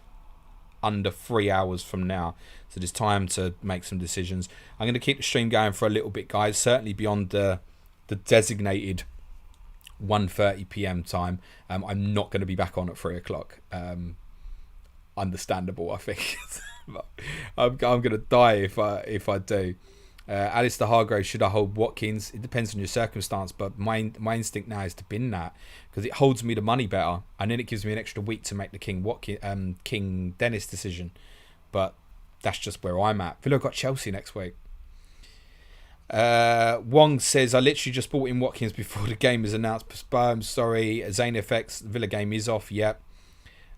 under 3 hours from now. So there's time to make some decisions. I'm going to keep the stream going for a little bit, guys. Certainly beyond the designated 1:30 p.m. time. I'm not going to be back on at 3 o'clock. Understandable, I think. I'm going to die if I do. Alistair Hargrave, should I hold Watkins? It depends on your circumstance, but my instinct now is to bin that because it holds me the money better, and then it gives me an extra week to make the King Dennis decision. But that's just where I'm at. Villa got Chelsea next week. Wong says, I literally just bought in Watkins before the game is announced. Postponement. Sorry, Zane FX, Villa game is off. Yep.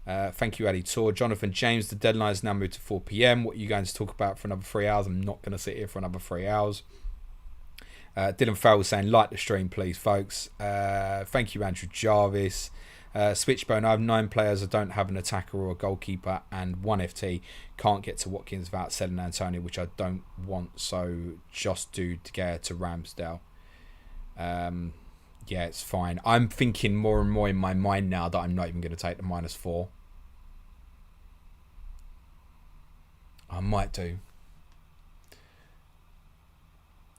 Thank you, Aditor. Jonathan James, the deadline is now moved to 4 p.m. What are you going to talk about for another 3 hours? I'm not going to sit here for another 3 hours. Dylan Farrell saying, like the stream, please, folks. Thank you, Andrew Jarvis. Switchbone, I have 9 players. I don't have an attacker or a goalkeeper, and 1 FT. Can't get to Watkins without selling Antonio, which I don't want, so just do to get to Ramsdale. Yeah, it's fine. I'm thinking more and more in my mind now that I'm not even going to take the -4. I might do.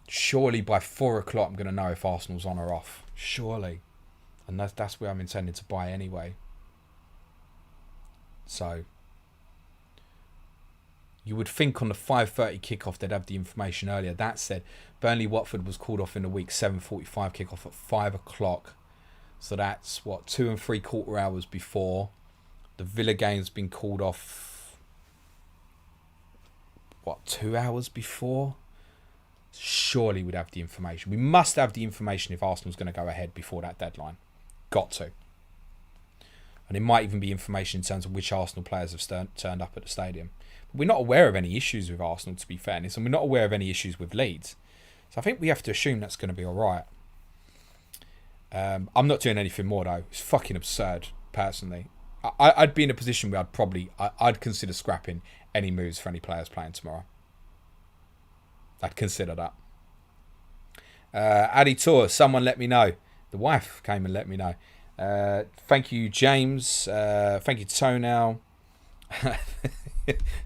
Surely by 4 o'clock I'm going to know if Arsenal's on or off. Surely. And that's where I'm intending to buy anyway. So you would think on the 5:30 kickoff they'd have the information earlier. That said, Burnley Watford was called off in the week. 7:45 kickoff at 5 o'clock. So that's what, 2 3/4 hours before. The Villa game's been called off, what, 2 hours before? Surely we'd have the information. We must have the information if Arsenal's going to go ahead before that deadline. Got to. And it might even be information in terms of which Arsenal players have turned up at the stadium. But we're not aware of any issues with Arsenal, to be fairness, and we're not aware of any issues with Leeds. So I think we have to assume that's going to be all right. I'm not doing anything more, though. It's fucking absurd, personally. I'd be in a position where I'd consider scrapping any moves for any players playing tomorrow. I'd consider that. Addy Tour, someone let me know. The wife came and let me know. Thank you, James. Thank you, Toenail.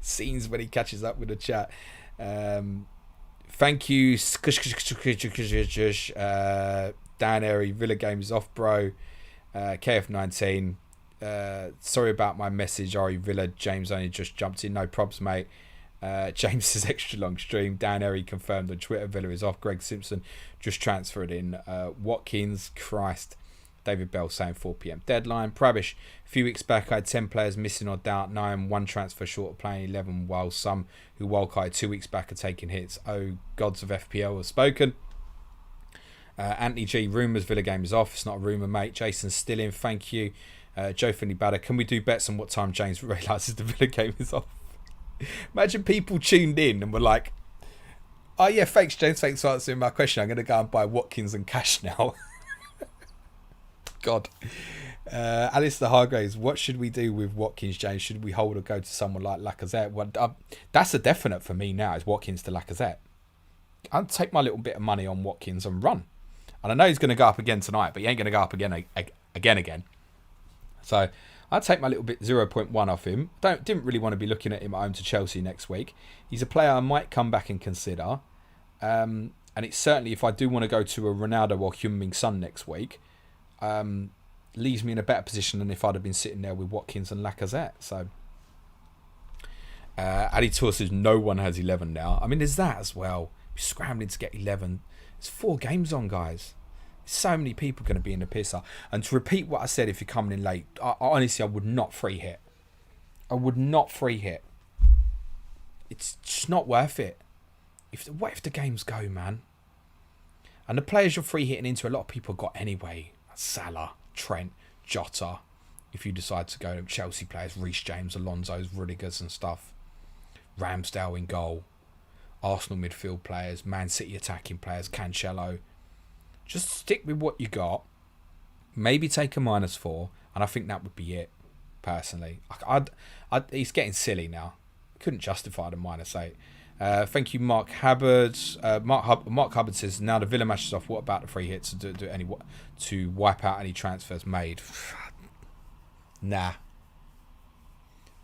Scenes when he catches up with the chat. Thank you, Dan Airy. Villa game is off, bro. KF19. Sorry about my message, Ari Villa. James only just jumped in. No probs, mate. James says extra long stream. Dan Airy confirmed on Twitter Villa is off. Greg Simpson just transferred in. Watkins, Christ. David Bell saying 4 p.m. deadline. Prabish, a few weeks back I had 10 players missing or doubt. Now I'm one transfer short of playing 11, while some who wildcarded 2 weeks back are taking hits. Oh, gods of FPL have spoken. Anthony G, rumours Villa game is off. It's not a rumour, mate. Jason still in, thank you. Joe Finley Batter, can we do bets on what time James realises the Villa game is off? Imagine people tuned in and were like, oh yeah, thanks James, thanks for answering my question. I'm going to go and buy Watkins and cash now. God. Alistair Hargraves, what should we do with Watkins, James? Should we hold or go to someone like Lacazette? Well, that's a definite for me now, is Watkins to Lacazette. I'll take my little bit of money on Watkins and run. And I know he's going to go up again tonight, but he ain't going to go up again. So I'd take my little bit 0.1 off him. Didn't really want to be looking at him at home to Chelsea next week. He's a player I might come back and consider. And it's certainly, if I do want to go to a Ronaldo or Heung-min Son next week, leaves me in a better position than if I'd have been sitting there with Watkins and Lacazette. So Adi Tour says no one has 11 now. I mean, there's that as well. We're scrambling to get 11. There's 4 games on, guys. So many people going to be in the pisser. And to repeat what I said, if you're coming in late, honestly, I would not free hit. What if the games go, man? And the players you're free hitting into, a lot of people got anyway. Salah, Trent, Jota. If you decide to go to Chelsea players, Reece James, Alonso's, Rudigers and stuff. Ramsdale in goal. Arsenal midfield players, Man City attacking players, Cancelo. Just stick with what you got. Maybe take a -4, and I think that would be it. Personally, he's getting silly now. Couldn't justify the -8. Thank you, Mark Hubbard. Mark Hubbard says now the Villa match is off. What about the free hits to wipe out any transfers made? Nah.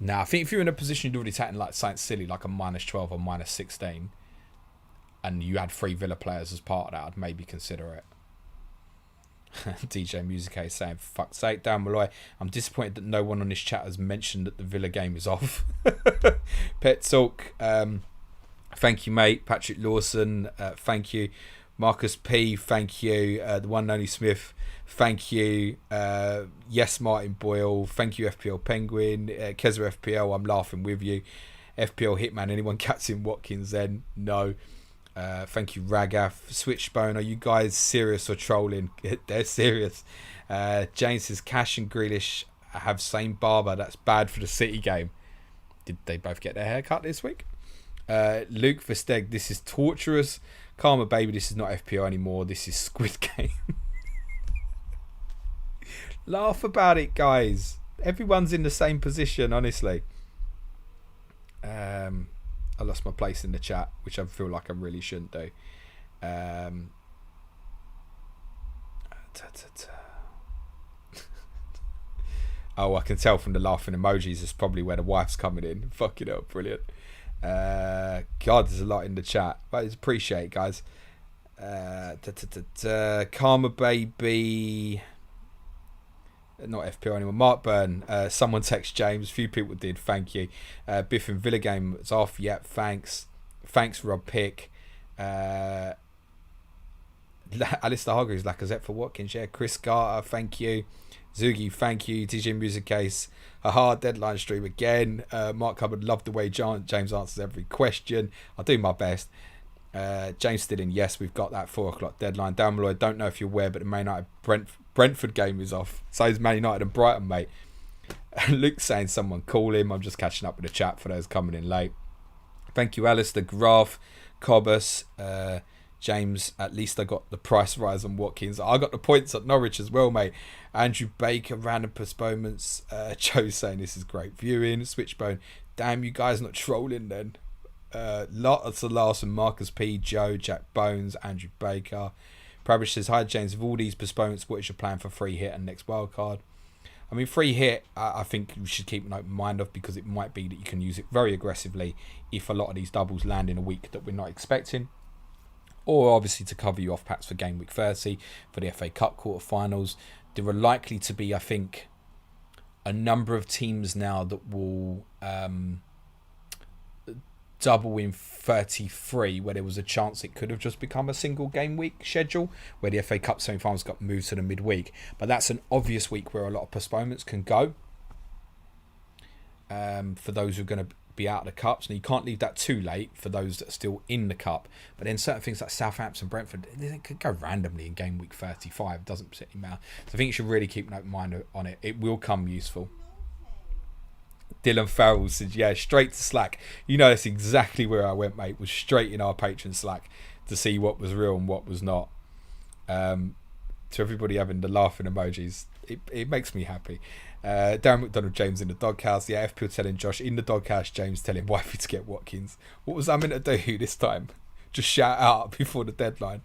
I think if you're in a position you'd already taken like something silly, like a -12 or -16, and you had 3 Villa players as part of that, I'd maybe consider it. DJ Music is saying, for fuck's sake, Dan Malloy, I'm disappointed that no one on this chat has mentioned that the Villa game is off. Pet Talk, thank you, mate. Patrick Lawson, thank you. Marcus P, thank you. The one and only Smith, thank you. Yes, Martin Boyle, thank you. FPL Penguin, Keza FPL, I'm laughing with you. FPL Hitman, anyone captain Watkins then? No. Thank you, Ragath. Switchbone, are you guys serious or trolling? They're serious. James says Cash and Grealish have same barber. That's bad for the City game. Did they both get their hair cut this week? Luke Versteg, this is torturous. Karma baby, this is not FPL anymore. This is Squid Game. Laugh about it, guys. Everyone's in the same position, honestly. I lost my place in the chat, which I feel like I really shouldn't do. Oh, I can tell from the laughing emojis, it's probably where the wife's coming in. Fucking hell, brilliant. God, there's a lot in the chat, but it's appreciate, guys. Karma baby, not FPL anymore. Mark Byrne, someone text James. A few people did. Thank you. Biff and Villa game is off. Yep, thanks. Rob Pick. Alistair Hargreaves, Lacazette for Watkins. Yeah, Chris Carter, thank you. Zugi, thank you. TJ Music Case, a hard deadline stream again. Mark Hubbard, loved the way James answers every question. I'll do my best. James still in. Yes, we've got that 4 o'clock deadline. Dan Malloy, don't know if you're aware, but the Man United Brentford game is off. So is Man United and Brighton, mate. Luke's saying someone call him. I'm just catching up with the chat for those coming in late. Thank you, Alistair, Graf, Cobus, James. At least I got the price rise on Watkins. I got the points at Norwich as well, mate. Andrew Baker, random postponements. Joe saying this is great viewing. Switchbone, damn, you guys not trolling then. Lots of Larson, Marcus P, Joe, Jack Bones, Andrew Baker. Prabish says, hi James, of all these postponements, what is your plan for free hit and next wildcard? I mean, free hit, I think we should keep an open mind of, because it might be that you can use it very aggressively if a lot of these doubles land in a week that we're not expecting. Or obviously to cover you off packs for Game Week 30, for the FA Cup quarterfinals. There are likely to be, I think, a number of teams now that will double in 33, where there was a chance it could have just become a single game week schedule, where the FA Cup semi-finals got moved to the midweek. But that's an obvious week where a lot of postponements can go for those who are going to be out of the cups. Now, you can't leave that too late for those that are still in the cup, but then certain things like Southampton, Brentford, they could go randomly in game week 35. It doesn't particularly matter. So I think you should really keep an open mind on it. It will come useful. Dylan Farrell said, yeah, straight to Slack. You know, that's exactly where I went, mate. Was straight in our patron Slack to see what was real and what was not. To everybody having the laughing emojis, it makes me happy. Darren McDonald, James in the doghouse. Yeah, FPL telling Josh in the doghouse, James telling wifey to get Watkins. What was I meant to do this time? Just shout out before the deadline.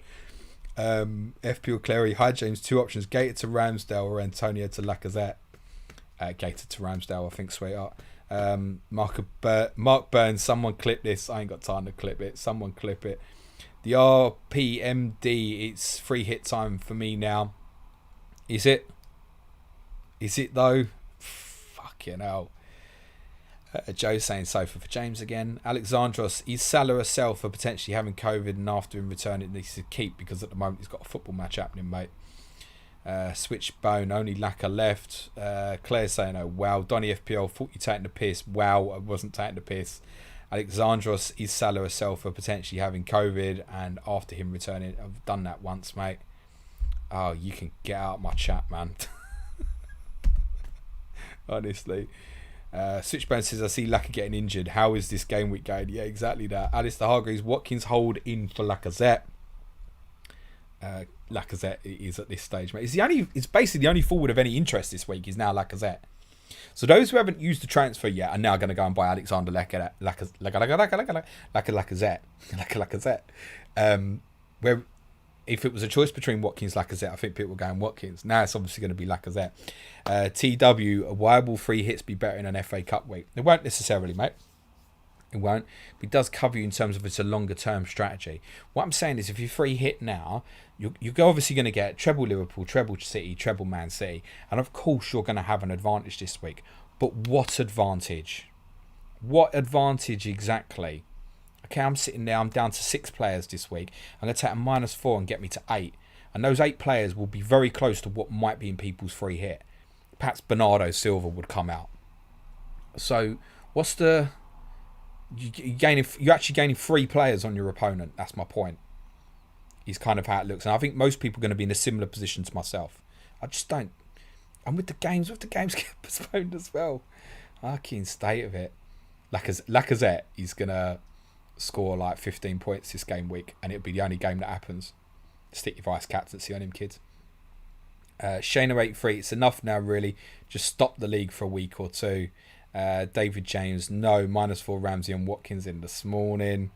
FPL Clary, hi James, 2 options: Gator to Ramsdale or Antonio to Lacazette. Gator to Ramsdale, I think, sweetheart. Mark Burns, someone clip this. I ain't got time to clip it. Someone clip it. The RPMD, it's free hit time for me now. Is it? Is it though? Fucking hell. Joe saying sofa for James again. Alexandros, is Salah a sell for potentially having COVID, and after him returning it needs to keep, because at the moment he's got a football match happening, mate. Switchbone, only Lacquer left. Claire saying, oh wow. Donny FPL, thought you taking the piss. Wow, I wasn't taking the piss. Alexandros, is Salah a sell for potentially having COVID and after him returning? I've done that once, mate. Oh, you can get out of my chat, man. Honestly. Switchbone says, I see Lacquer getting injured. How is this game week going? Yeah, exactly that. Alistair Hargreaves, Watkins hold in for Lacazette. Lacazette is at this stage, mate. It's basically the only forward of any interest this week is now Lacazette. So those who haven't used the transfer yet are now going to go and buy Alexander Lacazette. Where if it was a choice between Watkins and Lacazette, I think people were going Watkins. Now it's obviously going to be Lacazette. TW, why will free hits be better in an FA Cup week? It won't necessarily, mate. It won't. But it does cover you in terms of it's a longer term strategy. What I'm saying is, if you free hit now, you're obviously going to get treble Liverpool, treble City, treble Man City. And of course, you're going to have an advantage this week. But what advantage? What advantage exactly? Okay, I'm sitting there. I'm down to 6 players this week. I'm going to take a -4 and get me to 8. And those 8 players will be very close to what might be in people's free hit. Perhaps Bernardo Silva would come out. So, what's the... You're actually gaining 3 players on your opponent. That's my point. Is kind of how it looks. And I think most people are going to be in a similar position to myself. I just don't... And with the games get postponed as well. Fucking state of it. Lacazette is going to score like 15 points this game week, and it'll be the only game that happens. Stick your vice captaincy on him, kids. Shana83, it's enough now, really. Just stop the league for a week or 2. David James, no, -4 Ramsey and Watkins in this morning.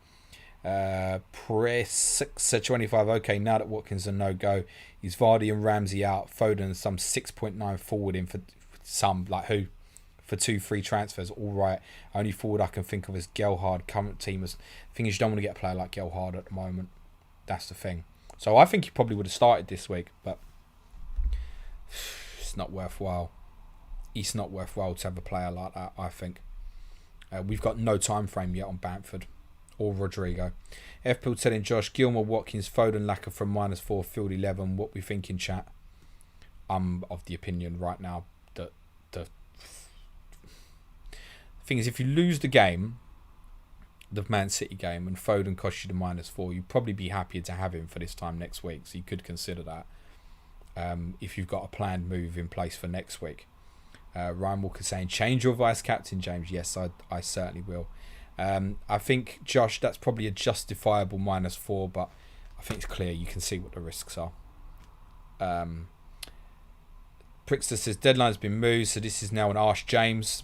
Press 625, okay, now that Watkins are no-go, is Vardy and Ramsey out, Foden some 6.9 forward in for some, like who? For 2 free transfers, all right. Only forward I can think of is Gelhard, current team. The thing is, you don't want to get a player like Gelhard at the moment. That's the thing. So I think he probably would have started this week, but it's not worthwhile. It's not worthwhile to have a player like that, I think. We've got no time frame yet on Bamford or Rodrigo. FPL telling Josh, Gilmore, Watkins, Foden, Lacquer from -4, field 11. What we thinking, chat? I'm of the opinion right now that the thing is, if you lose the game, the Man City game, and Foden costs you the -4, you'd probably be happier to have him for this time next week. So you could consider that if you've got a planned move in place for next week. Ryan Walker saying, change your vice captain, James. Yes, I certainly will. I think, Josh, that's probably a justifiable -4, but I think it's clear. You can see what the risks are. Prickster says, deadline's been moved, so this is now an Ask James.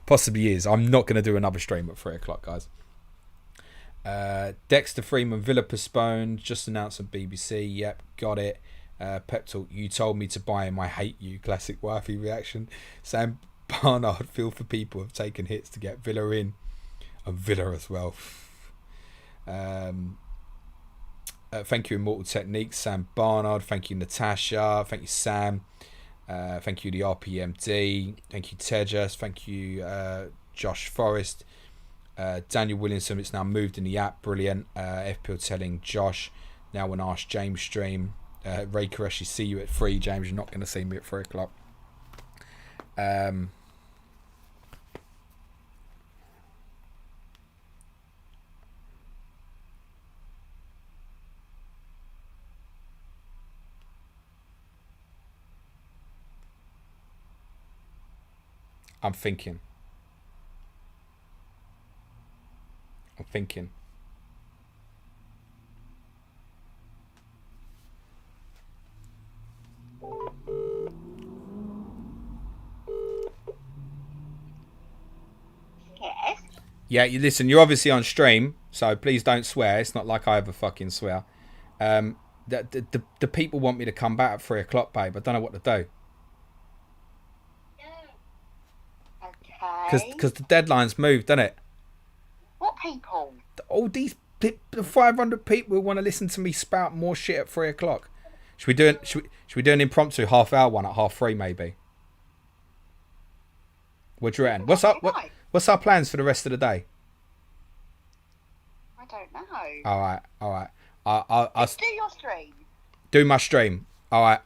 Possibly is. I'm not going to do another stream at 3 o'clock, guys. Dexter Freeman, Villa postponed. Just announced on BBC. Yep, got it. Pep Talk, you told me to buy him. I hate you. Classic wifey reaction. Sam Barnard, feel for people who have taken hits to get Villa in. And Villa as well. Thank you, Immortal Techniques, Sam Barnard. Thank you, Natasha. Thank you, Sam. Thank you, the RPMD. Thank you, Tejas. Thank you, Josh Forrest. Daniel Williamson, it's now moved in the app. Brilliant. FPL telling Josh. Now when Ask James stream. Ray Koreshi, see you at 3. James, you're not going to see me at 3 o'clock. I'm thinking. Yes. Yeah, you listen. You're obviously on stream, so please don't swear. It's not like I ever fucking swear. The people want me to come back at 3 o'clock, babe. I don't know what to do. Okay. Because the deadline's moved, doesn't it? What people? All these the 500 people who want to listen to me spout more shit at 3 o'clock. Should we do an impromptu half-hour one at 3:30 maybe? What do you reckon? What's our plans for the rest of the day? I don't know. All right. I'll Do your stream. do my stream. All right.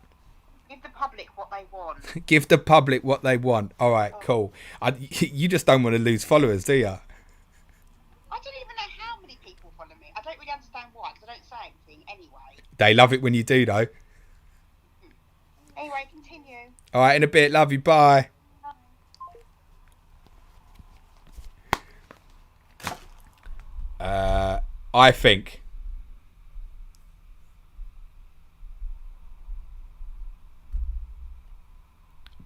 Give the public what they want. Give the public what they want. All right, cool. You just don't want to lose followers, do you? I don't even know how many people follow me. I don't really understand why, because I don't say anything anyway. They love it when you do, though. Anyway, continue. All right, in a bit. Love you. Bye. I think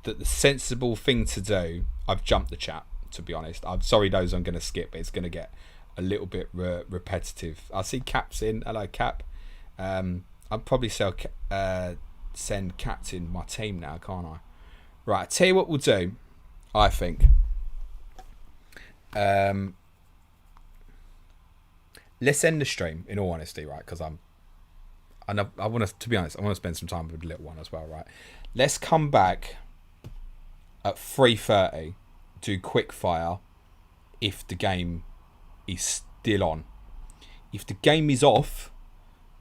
that the sensible thing to do, I've jumped the chat, to be honest. I'm sorry those I'm going to skip, but it's going to get a little bit repetitive. I see Cap's in. Hello, Cap. I'll probably send Caps in my team now, can't I? Right, I'll tell you what we'll do, I think. Let's end the stream, in all honesty, right? Because I want to be honest, I want to spend some time with the little one as well, right? Let's come back at 3:30, do quick fire if the game is still on. If the game is off,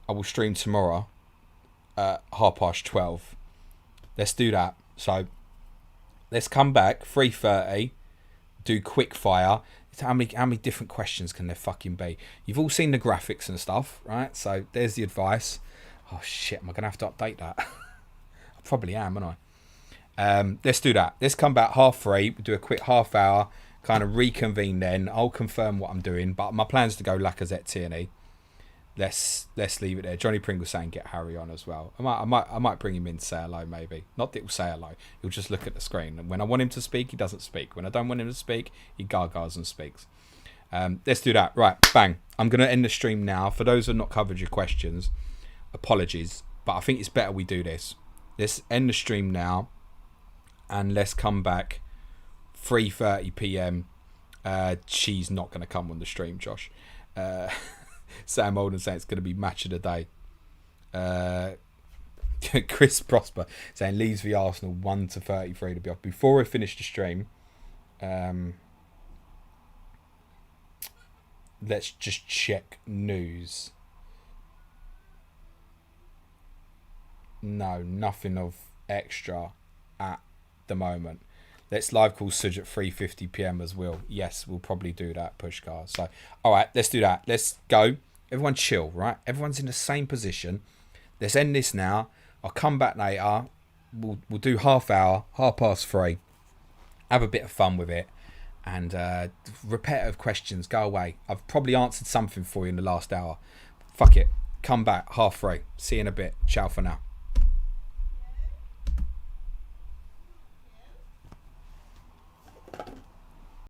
I will stream tomorrow at 12:30. Let's do that. So let's come back 3:30, do quick fire. How many different questions can there fucking be? You've all seen the graphics and stuff, right? So there's the advice. Oh shit, am I gonna have to update that? I probably am, aren't I? Let's do that. Let's come back 3:30. We'll do a quick half hour, kind of reconvene then. I'll confirm what I'm doing, but my plan's to go Lacazette Tierney. Let's leave it there. Johnny Pringle saying get Harry on as well. I might bring him in to say hello maybe. Not that he'll say hello. He'll just look at the screen. And when I want him to speak, he doesn't speak. When I don't want him to speak, he gargles and speaks. Let's do that. Right, bang. I'm going to end the stream now. For those who have not covered your questions, apologies. But I think it's better we do this. Let's end the stream now. And let's come back 3:30 p.m. She's not going to come on the stream, Josh. Sam Holden saying it's going to be match of the day. Chris Prosper saying Leeds v Arsenal 1-33 to be off. Before we finish the stream, let's just check news. No, nothing of extra at the moment. Let's live call Suj at 3:50 p.m. as well. Yes, we'll probably do that, Pushcar. So, all right, let's do that. Let's go. Everyone chill, right? Everyone's in the same position. Let's end this now. I'll come back later. We'll do half hour, 3:30. Have a bit of fun with it. And repetitive questions, go away. I've probably answered something for you in the last hour. Fuck it. Come back, 3:30. See you in a bit. Ciao for now.